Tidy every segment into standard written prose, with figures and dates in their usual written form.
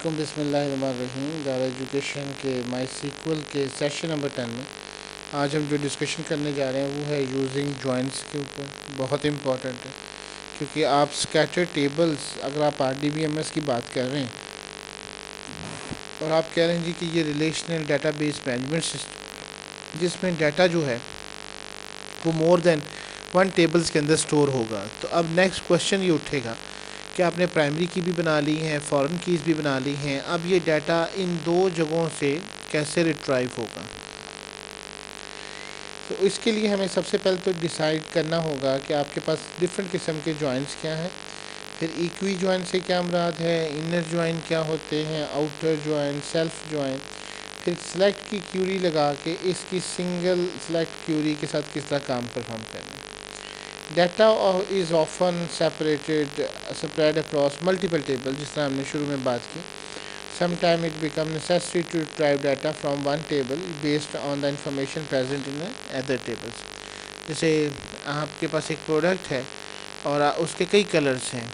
बिस्मिल्लाहिर्रहमानिर्रहीम। दारा एजुकेशन के माई सीक्वल के सेशन नंबर 10 में आज हम जो डिस्कशन करने जा रहे हैं वो है यूजिंग जॉइंट्स के ऊपर। बहुत इम्पॉर्टेंट है क्योंकि आप स्कैटर टेबल्स, अगर आप RDBMS की बात कर रहे हैं और आप कह रहे हैं जी कि ये रिलेशनल डेटाबेस मैनेजमेंट सिस्टम जिसमें डाटा जो है वो मोर देन 1 टेबल्स के अंदर स्टोर होगा, तो अब नेक्स्ट क्वेश्चन ये उठेगा कि आपने प्राइमरी की भी बना ली हैं, फॉरेन कीज़ भी बना ली हैं, अब ये डाटा इन दो जगहों से कैसे रिट्राइव होगा। तो इसके लिए हमें सबसे पहले तो डिसाइड करना होगा कि आपके पास डिफरेंट किस्म के जॉइंट्स क्या हैं, फिर इक्वी जॉइंट से क्या मुराद है, इनर जॉइंट क्या होते हैं, आउटर जॉइंट, सेल्फ जॉइंट, फिर सेलेक्ट की क्यूरी लगा के इसकी सिंगल सेलेक्ट क्यूरी के साथ किस तरह काम परफॉर्म करना है। Data is often spread across multiple table, जिस तरह हमने शुरू में बात की। Sometime it become necessary to retrieve data from one table based on the information present in other tables. जैसे आपके पास एक प्रोडक्ट है और उसके कई कलर्स हैं।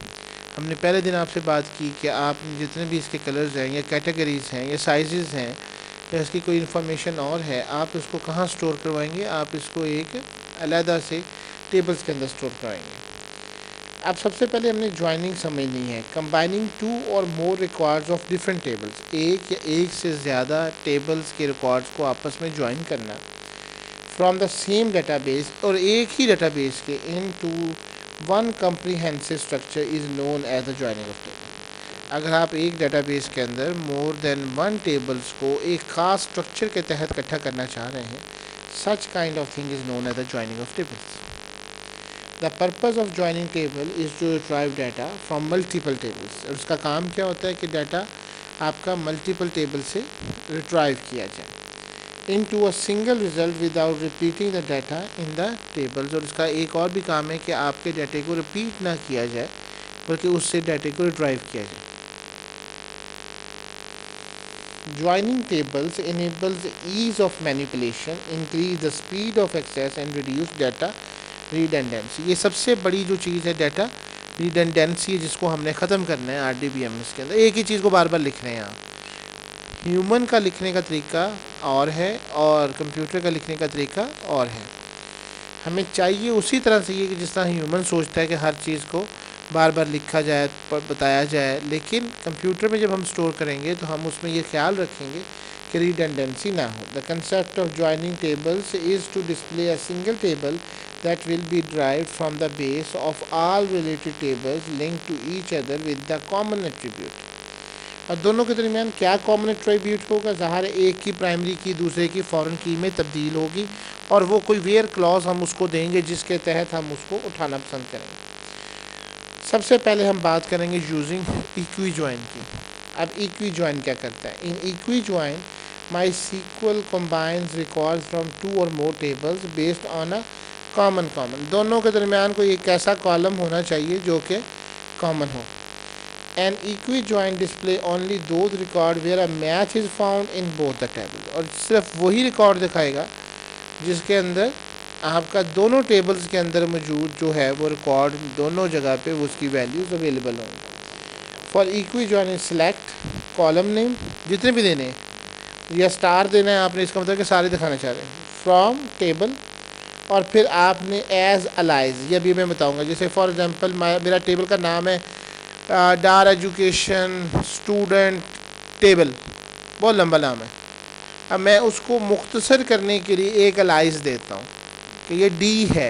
हमने पहले दिन आपसे बात की कि आप जितने भी इसके कलर्स हैं या कैटेगरीज़ हैं या साइज़ हैं या इसकी कोई इन्फॉर्मेशन और है, आप इसको कहाँ स्टोर करवाएंगे, आप इसको एक अलहदा से टेबल्स के अंदर स्टोर कराएंगे। अब सबसे पहले हमने ज्वाइनिंग समझनी है। Combining 2 or more records of different tables, एक या एक से ज़्यादा टेबल्स के रिकॉर्ड्स को आपस में ज्वाइन करना फ्रॉम द सेम डाटाबेस, और एक ही डाटाबेस के into one comprehensive structure is known as the joining of table. अगर आप एक डाटाबेस के अंदर मोर देन 1 टेबल्स को एक ख़ास स्ट्रक्चर के तहत इकट्ठा करना चाह रहे हैं, such kind of thing is known as the joining of tables. The purpose of joining table is to retrieve data from multiple tables। और उसका काम क्या होता है कि डाटा आपका मल्टीपल टेबल से रिट्राइव किया जाए into a single result without repeating the data in the tables। और इसका एक और भी काम है कि आपके डाटे को रिपीट ना किया जाए बल्कि उससे डाटे को रिट्राइव किया जाए। Joining tables enables ease of manipulation, increase the speed of access and reduce data redundancy. ये सबसे बड़ी जो चीज़ है डाटा रिडेंडेंसी है, जिसको हमने ख़त्म करना है RDBMS के अंदर। एक ही चीज़ को बार बार लिख रहे हैं आप। ह्यूमन का लिखने का तरीका और है और कंप्यूटर का लिखने का तरीका और है। हमें चाहिए उसी तरह से ये कि जिस तरह ह्यूमन सोचता है कि हर चीज़ को बार बार लिखा जाए, बताया जाए, लेकिन कंप्यूटर में जब हम स्टोर करेंगे तो हम उसमें ये ख्याल रखेंगे कि रिडेंडेंसी ना हो। The concept of joining tables is to display a single table that will be derived from the base of all related tables linked to each other with the common attribute। और दोनों के दरमियान क्या common attribute होगा? ज़ाहिर है एक की प्राइमरी की दूसरे की फॉरेन की में तब्दील होगी और वो कोई वेयर क्लॉज हम उसको देंगे जिसके तहत हम उसको उठाना पसंद करेंगे। सबसे पहले हम बात करेंगे यूजिंग इक्वी जॉइन की। अब इक्वी जॉइन क्या करता है? In equi join MySQL combines records from 2 or more tables based on a common दोनों के दरमियान कोई एक ऐसा कॉलम होना चाहिए जो कि कॉमन हो। An equi join display only those record where a match is found in both the table. और सिर्फ वही रिकॉर्ड दिखाएगा जिसके अंदर आपका दोनों टेबल्स के अंदर मौजूद जो है वो रिकॉर्ड दोनों जगह पे उसकी वैल्यूज़ अवेलेबल होंगी। For equi join is select column name जितने भी देने या स्टार देना है आपने, इसका मतलब कि सारे दिखाना चाह रहे हैं, फ्रॉम टेबल, और फिर आपने एज अलाइज, ये भी मैं बताऊंगा। जैसे फॉर एग्जांपल मेरा टेबल का नाम है दार एजुकेशन स्टूडेंट टेबल, बहुत लंबा नाम है। अब मैं उसको मुख्तसर करने के लिए एक अलाइज देता हूँ कि ये डी है,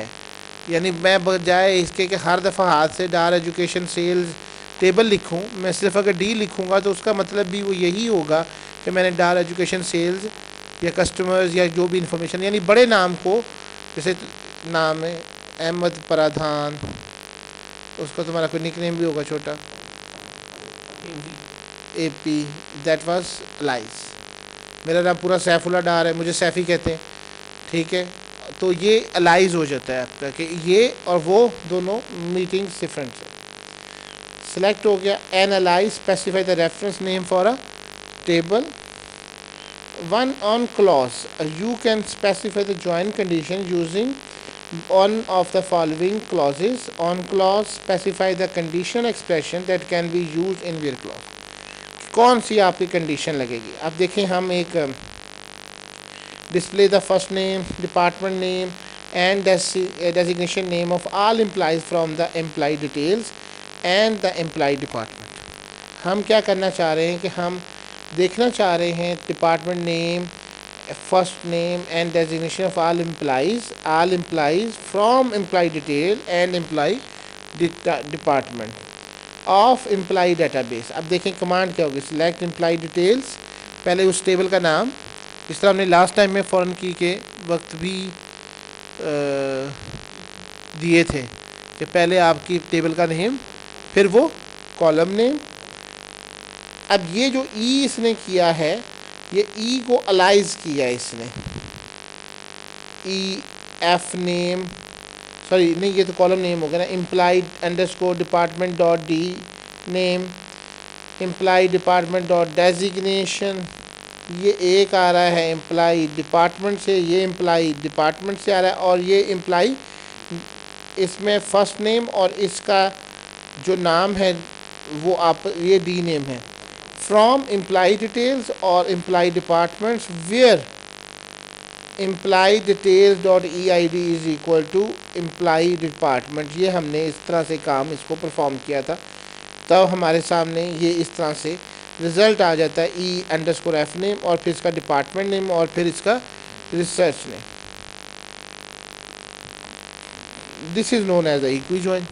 यानी मैं बजाय इसके कि हर दफ़ा हाथ से दार एजुकेशन सेल्स टेबल लिखूँ, मैं सिर्फ अगर डी लिखूँगा तो उसका मतलब भी वो यही होगा कि मैंने दार एजुकेशन सेल्स या कस्टमर्स या जो भी इंफॉर्मेशन, यानी बड़े नाम को, जैसे नाम है अहमद प्रधान, उसका तुम्हारा कोई निक नेम भी होगा छोटा, AP, दैट वाज अलाइज। मेरा नाम पूरा सैफुल्ला डार है, मुझे सैफ़ी कहते हैं, ठीक है, तो ये अलाइज हो जाता है आपका कि ये और वो दोनों मीटिंग्स डिफरेंट है। सेलेक्ट हो गया an alias, specify the reference name for a table. One on clause, you can specify the join condition using one of the following clauses. On clause specify the conditional expression that can be used in where clause। कौन सी आपकी condition लगेगी। अब देखें हम एक display the first name, department name and designation name of all employees from the employee details and the employee department. हम क्या करना चाह रहे हैं कि हम देखना चाह रहे हैं department name, first name and designation of all employees from employee detail and employee department of employee database. अब देखें कमांड क्या होगी, सिलेक्ट एम्प्लॉय डिटेल्स, पहले उस टेबल का नाम, जिस तरह हमने लास्ट टाइम में फॉरन की के वक्त भी दिए थे कि पहले आपकी टेबल का नेम, फिर वो कॉलम नेम। अब ये जो ई इसने किया है, ये ई को अलाइज किया इसने, ई एफ नेम, सॉरी नहीं ये तो कॉलम नेम हो गया ना, employee underscore department dot D name, employee department dot designation, ये एक आ रहा है एम्प्लॉय डिपार्टमेंट से, ये एम्प्लॉय डिपार्टमेंट से आ रहा है, और ये एम्प्लॉय इसमें फर्स्ट नेम और इसका जो नाम है वो आप ये डी नेम है, फ्रॉम एम्प्लॉय डिटेल्स और employee departments where employee details dot E I D is equal to employee department. ये हमने इस तरह से काम इसको परफॉर्म किया था, तब हमारे सामने ये इस तरह से रिज़ल्ट आ जाता है, ई अंडरस्कोर एफ नेम और फिर इसका डिपार्टमेंट नेम और फिर इसका research name. This is known as a equi join,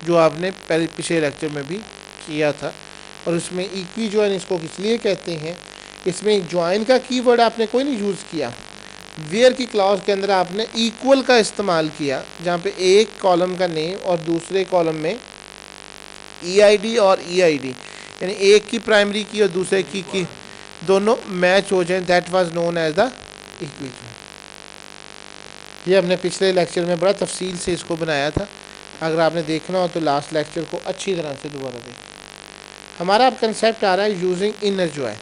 जो आपने पहले पिछले लेक्चर में भी किया था। और उसमें इक्वी जॉइन इसको इसलिए कहते हैं, इसमें जॉइन का कीवर्ड आपने कोई नहीं यूज़ किया, वेयर की क्लॉज के अंदर आपने इक्वल का इस्तेमाल किया, जहाँ पे एक कॉलम का नेम और दूसरे कॉलम में EID और EID, यानी एक की प्राइमरी की और दूसरे की दोनों मैच हो जाएं, that was known as the equi join. ये हमने पिछले लेक्चर में बड़ा तफसील से इसको बनाया था, अगर आपने देखना हो तो लास्ट लेक्चर को अच्छी तरह से दोबारा देखें। हमारा अब कंसेप्ट आ रहा है using inner join.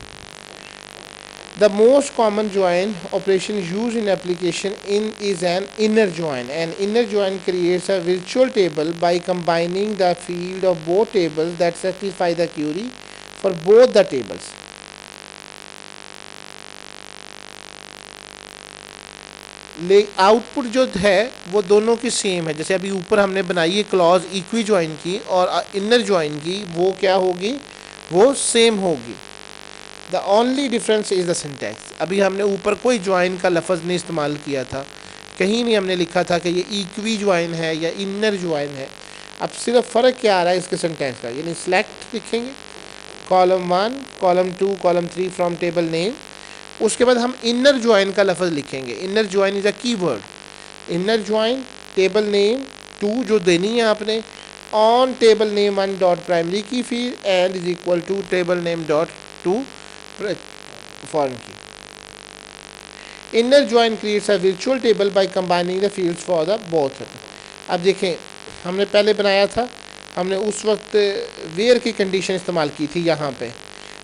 The most common join operation used in application is an inner join. An inner join creates a virtual table by combining the field of both tables that satisfy the query for both the tables. Output जो है वो दोनों की same है, जैसे अभी ऊपर हमने बनाई है क्लॉज इक्वी ज्वाइन की और इनर ज्वाइन की, वो क्या होगी, वो सेम होगी। The only difference is the syntax. अभी हमने ऊपर कोई ज्वाइन का लफ्ज़ नहीं इस्तेमाल किया था, कहीं नहीं हमने लिखा था कि ये इक्वी ज्वाइन है या इनर ज्वाइन है। अब सिर्फ फ़र्क क्या आ रहा है इसके सिंटैक्स का, यानी सिलेक्ट लिखेंगे column 1, column 2, column 3 from table name, उसके बाद हम इनर ज्वाइन का लफ्ज़ लिखेंगे। Inner join is a keyword. Inner join table name 2 जो देनी है आपने, on table name 1 dot primary key field and is equal to table name dot 2 foreign key. Inner join creates a virtual table by combining the fields for the both. अब देखें हमने पहले बनाया था, हमने उस वक्त वेयर की कंडीशन इस्तेमाल की थी यहाँ पे।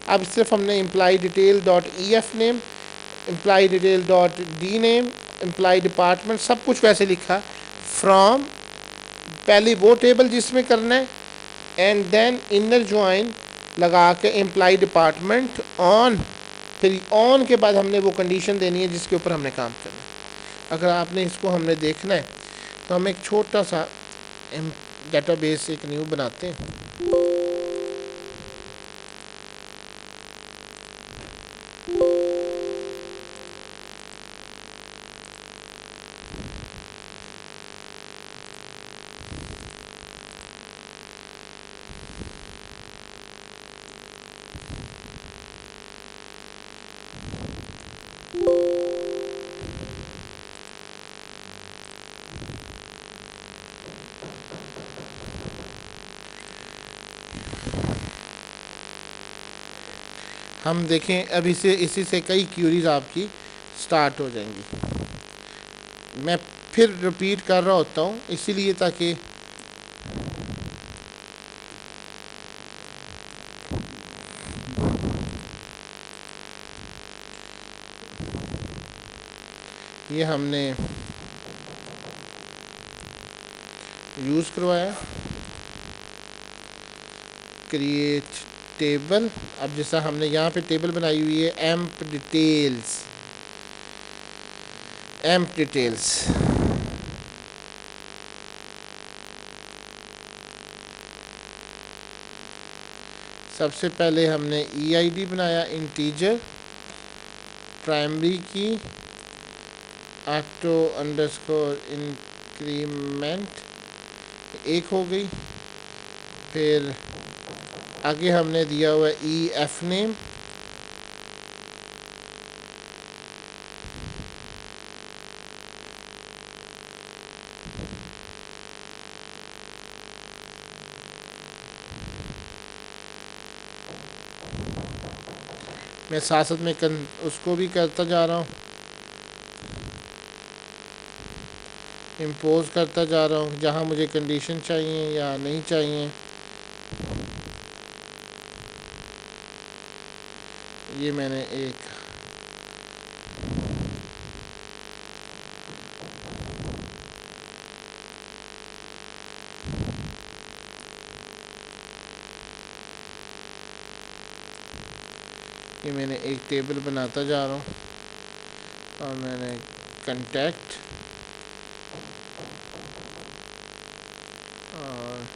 अब सिर्फ हमने employee detail dot EF name, employee detail dot D name, employee department सब कुछ वैसे लिखा, फ्रॉम पहले वो टेबल जिसमें करना है एंड देन इनर ज्वाइन लगा के एम्प्लॉय डिपार्टमेंट ऑन, फिर ऑन के बाद हमने वो कंडीशन देनी है जिसके ऊपर हमने काम करना है। अगर आपने इसको हमने देखना है तो हम एक छोटा सा डेटाबेस एक न्यू बनाते हैं। हम देखें अब इसी से कई क्यूरीज आपकी स्टार्ट हो जाएंगी। मैं फिर रिपीट कर रहा होता हूँ इसीलिए ताकि ये हमने यूज़ करवाया, क्रिएट टेबल। अब जैसा हमने यहाँ पे टेबल बनाई हुई है एम्प डिटेल्स। सबसे पहले हमने EID बनाया, इंटीजर प्राइमरी की ऑटो अंडरस्कोर इंक्रीमेंट एक हो गई। फिर आगे हमने दिया हुआ EF नेम, मैं साथ साथ में उसको भी करता जा रहा हूँ, इम्पोज करता जा रहा हूँ जहाँ मुझे कंडीशन चाहिए या नहीं चाहिए। ये मैंने एक टेबल बनाता जा रहा हूँ और मैंने कंटेक्ट और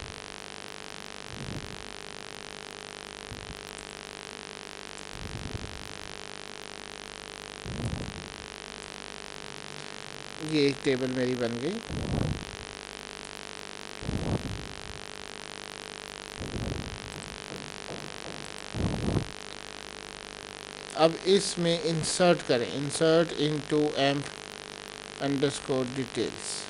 ये एक टेबल मेरी बन गई। अब इसमें इंसर्ट करें, insert into amp underscore details.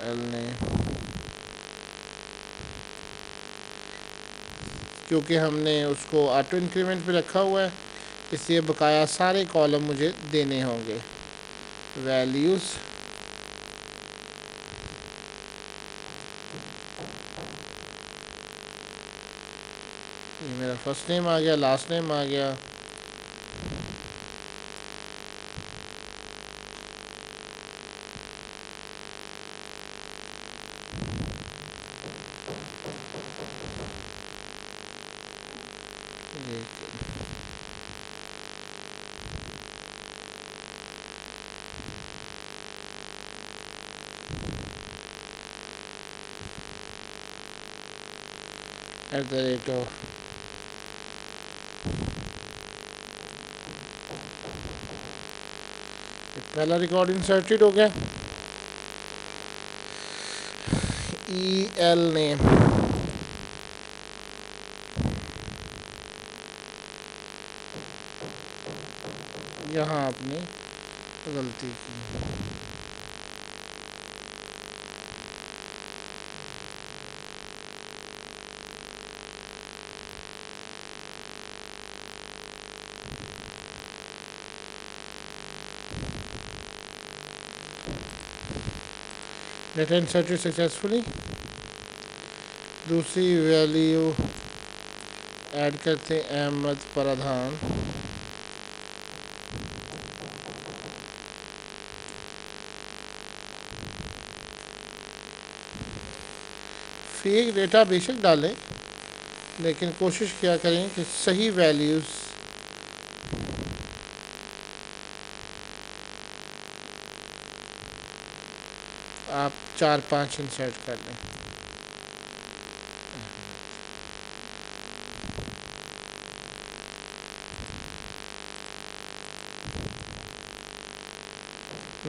L ने, क्योंकि हमने उसको ऑटो इंक्रीमेंट पे रखा हुआ है इसलिए बकाया सारे कॉलम मुझे देने होंगे। वैल्यूज़, ये मेरा फर्स्ट नेम आ गया, लास्ट नेम आ गया। एट द रेट ऑफ पहला रिकॉर्ड इंसर्टेड हो गया। EL नेम, यहाँ आपने गलती की। Data inserted successfully. दूसरी वैल्यू ऐड करते हैं, अहमद प्रधान। फेक डेटा बेशक डालें लेकिन कोशिश किया करें कि सही वैल्यूज़ आप 4-5 इंसर्ट कर लें।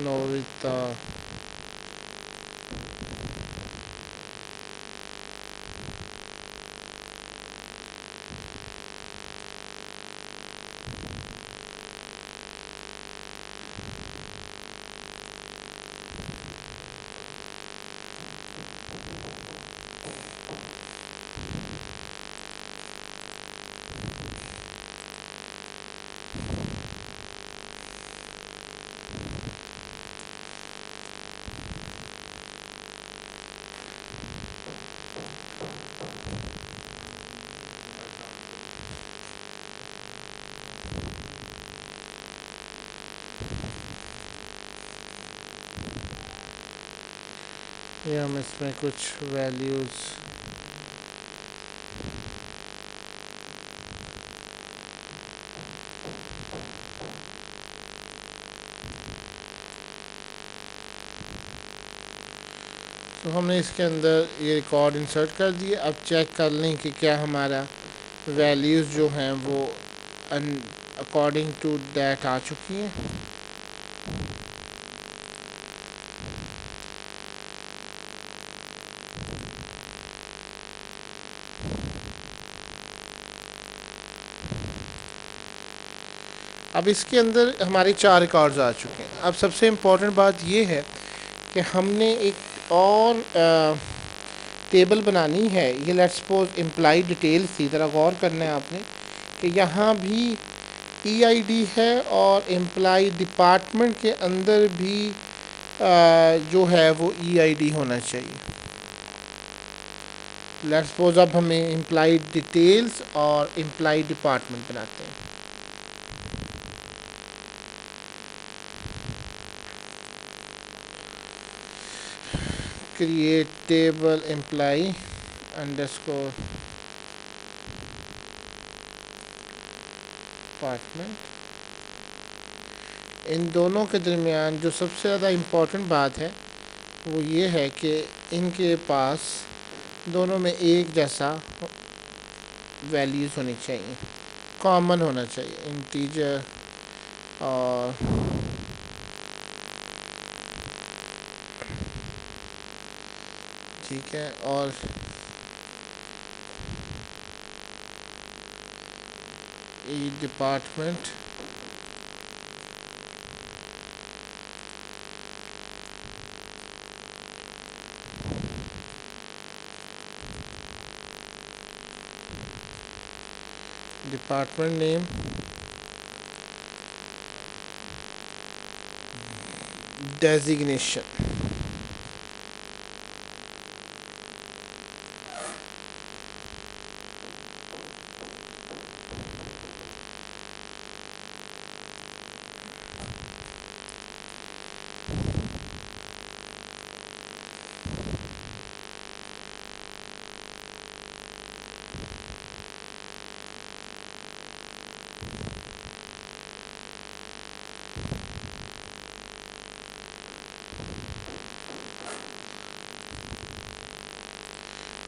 नोरिता, ये हम इसमें कुछ वैल्यूज़ तो हमने इसके अंदर ये रिकॉर्ड इंसर्ट कर दिए। अब चेक कर लें कि क्या हमारा वैल्यूज़ जो हैं वो अकॉर्डिंग टू दैट आ चुकी हैं। अब इसके अंदर हमारे 4 रिकॉर्ड्स आ चुके हैं। अब सबसे इम्पोर्टेंट बात ये है कि हमने एक और टेबल बनानी है। ये लेट्स सपोज इम्प्लाई डिटेल्स थी, ज़रा गौर करना है आपने कि यहाँ भी EID है और एम्प्लाई डिपार्टमेंट के अंदर भी जो है वो EID होना चाहिए। लेट्स सपोज अब हमें एम्प्लाई डिटेल्स और एम्प्लाई डिपार्टमेंट बनाते हैं। Create table employee underscore department. इन दोनों के दरमियान जो सबसे ज़्यादा इम्पोर्टेंट बात है वो ये है कि इनके पास दोनों में एक जैसा वैल्यूज़ होनी चाहिए, कॉमन होना चाहिए, इंटीजर और ठीक है। और E department department name designation.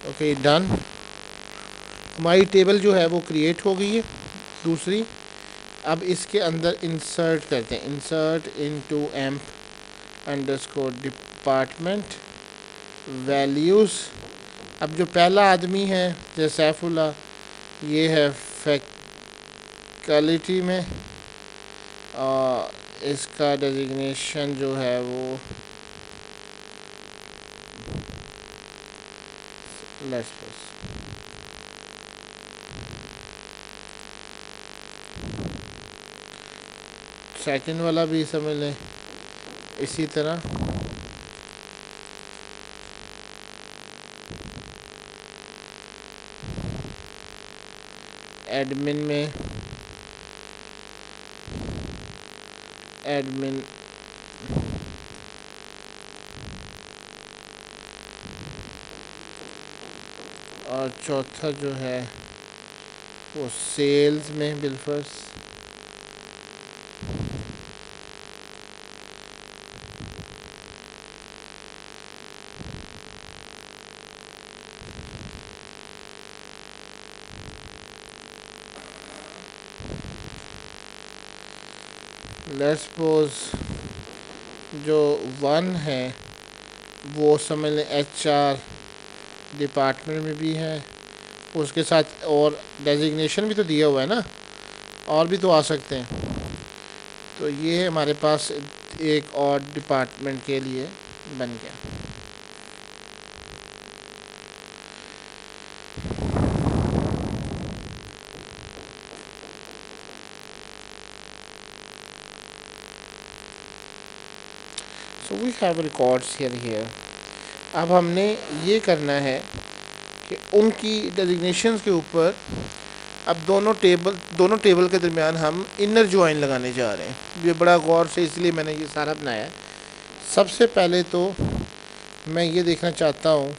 Okay done. हमारी टेबल जो है वो क्रिएट हो गई है दूसरी। अब इसके अंदर इंसर्ट करते हैं, insert into amp underscore department values. अब जो पहला आदमी है जैसे सैफुल्ला, ये है फैकल्टी में और इसका डेजिग्नेशन जो है वो लेट्स सेकंड वाला भी समझ लें इसी तरह। एडमिन में एडमिन और चौथा जो है वो सेल्स में बिलफर्स। लेट्स सपोज जो 1 है वो समझ लें HR डिपार्टमेंट में भी है, उसके साथ और डेजिग्नेशन भी तो दिया हुआ है ना, और भी तो आ सकते हैं। तो ये हमारे पास एक और डिपार्टमेंट के लिए बन गया। So we have records here. अब हमने ये करना है कि उनकी डेजिग्नेशंस के ऊपर अब दोनों टेबल के दरमियान हम इनर ज्वाइन लगाने जा रहे हैं। ये बड़ा गौर से इसलिए मैंने ये सारा बनाया है। सबसे पहले तो मैं ये देखना चाहता हूँ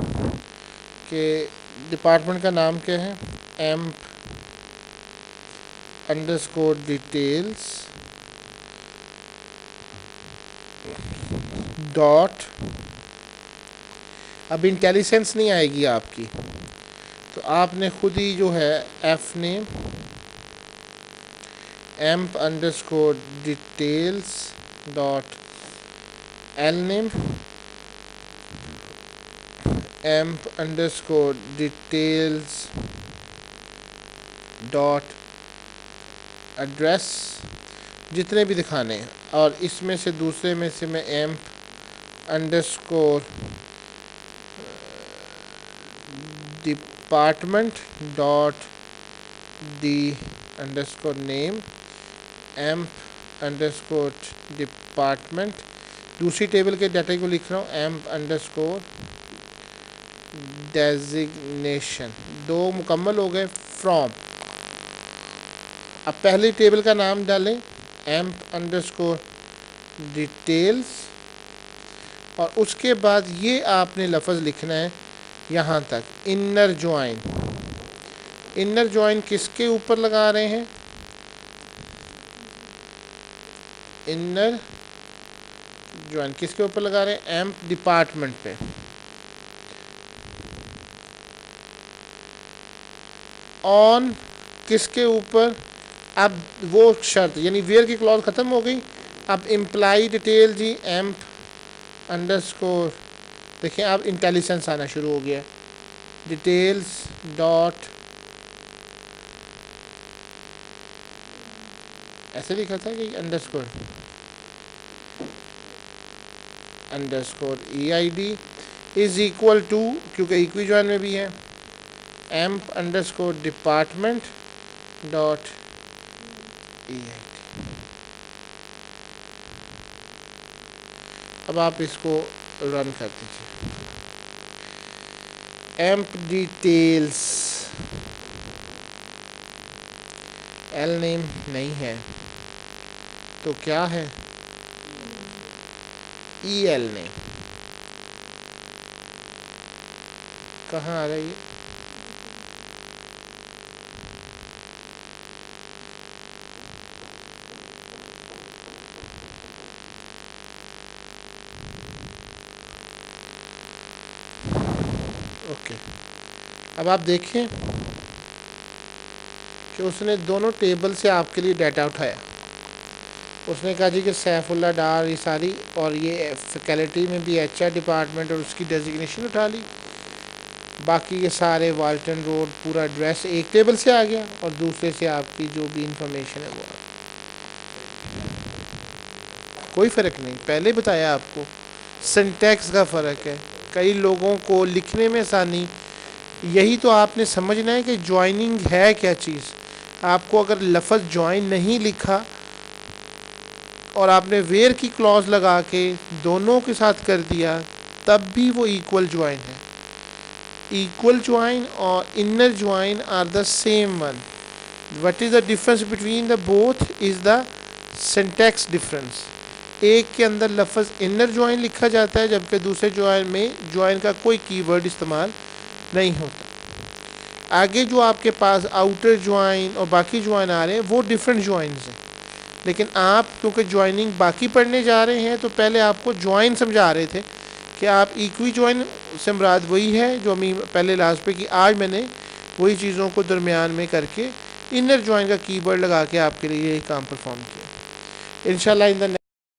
कि डिपार्टमेंट का नाम क्या है, एम्प अंडरस्कोर डिटेल्स डॉट, अब इंटेलिजेंस नहीं आएगी आपकी, तो आपने खुद ही जो है F name amp underscore details dot L name amp underscore details dot address, जितने भी दिखाने हैं। और इसमें से दूसरे में से मैं amp underscore department dot D underscore name amp underscore department, दूसरी टेबल के डाटा को लिख रहा हूँ एम्प अंडरस्कोर डेजिग्नेशन। दो मुकम्मल हो गए। फ्रॉम, अब पहली टेबल का नाम डालें एम्प अंडरस्कोर डिटेल्स, और उसके बाद ये आपने लफ्ज़ लिखना है यहाँ तक, इनर ज्वाइन। इनर ज्वाइन किसके ऊपर लगा रहे हैं, इनर ज्वाइन किसके ऊपर लगा रहे हैं, एम्प डिपार्टमेंट पे। ऑन किसके ऊपर, अब वो शर्त यानी वेयर की क्लॉज ख़त्म हो गई। अब इम्प्लाई डिटेल जी एम्प अंडरस्कोर, देखिए अब इंटेलिजेंस आना शुरू हो गया। डिटेल्स डॉट, ऐसे लिखा था कि underscore EID is equal to, क्योंकि इक्वी ज्वाइन में भी है, emp underscore department dot EID। अब आप इसको रन कर दीजिए। एम्प डिटेल्स एल नेम नहीं है तो क्या है, EL नेम। कहाँ आ रही है, ओके। अब आप देखें कि उसने दोनों टेबल से आपके लिए डाटा उठाया। उसने कहा जी कि सैफुल्ला डार ये सारी, और ये फैकल्टी में भी HR डिपार्टमेंट और उसकी डेजिग्नेशन उठा ली। बाकी ये सारे वाल्टन रोड पूरा एड्रेस एक टेबल से आ गया, और दूसरे से आपकी जो भी इंफॉर्मेशन है वो कोई फ़र्क नहीं। पहले बताया आपको सिंटैक्स का फ़र्क है। कई लोगों को लिखने में आसानी, यही तो आपने समझना है कि ज्वाइनिंग है क्या चीज़। आपको अगर लफ्ज़ ज्वाइन नहीं लिखा और आपने वेयर की क्लॉज लगा के दोनों के साथ कर दिया, तब भी वो इक्वल ज्वाइन है। इक्वल ज्वाइन और inner join are the same one. What is the difference between the both is the syntax difference. एक के अंदर लफ्ज़ इनर ज्वाइन लिखा जाता है, जबकि दूसरे ज्वाइन में ज्वाइन का कोई कीवर्ड इस्तेमाल नहीं होता। आगे जो आपके पास आउटर ज्वाइन और बाकी ज्वाइन आ रहे हैं वो डिफरेंट ज्वाइंस हैं, लेकिन आप क्योंकि ज्वाइनिंग बाकी पढ़ने जा रहे हैं तो पहले आपको ज्वाइन समझा रहे थे कि आप इक्वी ज्वाइन से मुराद वही है जो हमें पहले लास्ट पे की। आज मैंने वही चीज़ों को दरमियान में करके इनर ज्वाइन का कीवर्ड लगा के आपके लिए यही काम परफॉर्म किया। इंशाल्लाह इन द